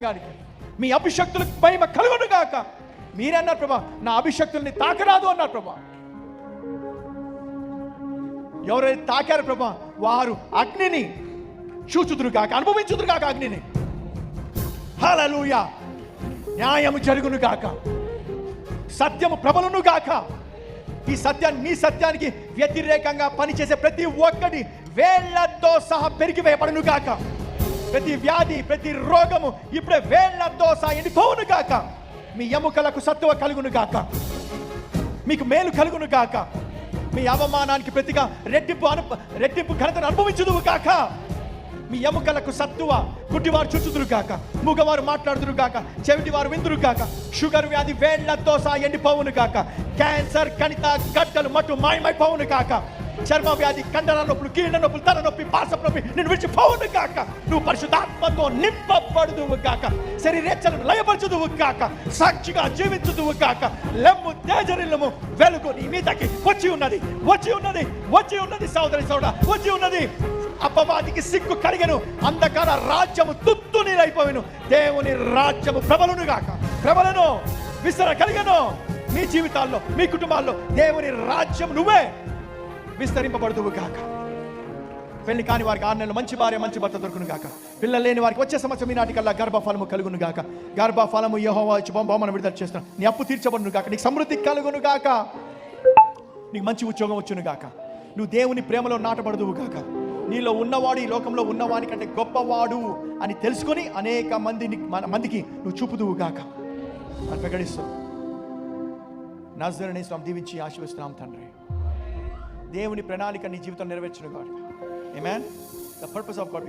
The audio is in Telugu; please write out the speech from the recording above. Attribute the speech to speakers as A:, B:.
A: గారికి మీ అభిషక్తులకు మహిమ కలుగును గాక. మీరే అన్నారు ప్రభా, నా అభిషక్తుల్ని తాకరాదు అన్నారు ప్రభా. ఎవరైతే తాకారు ప్రభా, వారు అగ్నిని చూచుదురు గాక, అనుభవించుదురు గాక అగ్నిని. హల్లెలూయా. న్యాయము జరుగును గాక, సత్యము ప్రబలును గాక. ఈ సత్యాన్ని, మీ సత్యానికి వ్యతిరేకంగా పనిచేసే ప్రతి ఒక్కటి వేళ్లతో సహా పెరిగి వేయబడును గాక. ప్రతి వ్యాధి, ప్రతి రోగము ఇప్పుడే వేళ్లతో సహా ఎండిపోవును గాక. మీ ఎముకలకు సత్తువ కలుగును గాక, మీకు మేలు కలుగును గాక. మీ అవమానానికి ప్రతిగా రెట్టింపు ఘనతను అనుభవించుదువు గాక. మీ ఎముకలకు సత్తువ, గుడ్డివారు చుచ్చుదురు గాక, మూగవారు మాట్లాడుదురు గాక, చెవిటి వారు విందురు గాక. షుగర్ వ్యాధి వేళ్లతో సహా ఎండిపోవును గాక. క్యాన్సర్, కణిత గడ్డలు మట్టు మాయమైపోవును గాక. చర్మ వ్యాధి, కండర నొప్పులు, కీళ్ళ నొప్పులు, తల నొప్పి, పాసపు నొప్పి నేను విడిచిపోవును గాక. నువ్వు పరిశుద్ధాత్మతో నింపబడుదువు గాక. శరీరేచ్ఛలను లయపరచుదువు గాక. సాక్షిగా జీవించుదువు గాక. లెమ్ము తేజరిల్లము వెలుగు నీ మీదకి వచ్చి ఉన్నది, వచ్చి ఉన్నది, వచ్చి ఉన్నది. సోదరి సోదరా, వచ్చి ఉన్నది. అపవాదికి సిగ్గు కలిగెను, అంధకార రాజ్యము తుత్తు నీరైపోయిను. దేవుని రాజ్యము ప్రబలును గాక, ప్రబలను, విస్తర కలిగను. మీ జీవితాల్లో, మీ కుటుంబాల్లో దేవుని రాజ్యం నువ్వే విస్తరింపబడుదువు గాక. పెళ్లి కాని వారికి 6 నెలలు మంచి భార్య, మంచి భర్త దొరుకును గాక. పిల్లలు లేని వారికి వచ్చే సంవత్సరం ఈనాటికల్లా గర్భఫలము కలుగును గాక. గర్భఫలము యెహోవా ఇచ్చి బహుమానం విడుదల చేస్తున్నా. నీ అప్పు తీర్చబడును గాక. నీకు సమృద్ధి కలుగును గాక. నీకు మంచి ఉద్యోగం వచ్చును గాక. నువ్వు దేవుని ప్రేమలో నాటబడుదువు గాక. నీలో ఉన్నవాడు ఈ లోకంలో ఉన్నవాని కంటే గొప్పవాడు అని తెలుసుకొని అనేక మందికి నువ్వు చూపుదువు గాక అని ప్రకటిస్తూ నజరేయుని యేసునామమున దీవించి ఆశీర్వదిస్తున్నాం తండ్రి. దేవుని ప్రణాళిక నీ జీవితం నెరవేర్చును గాక. ఆమేన్. The purpose of God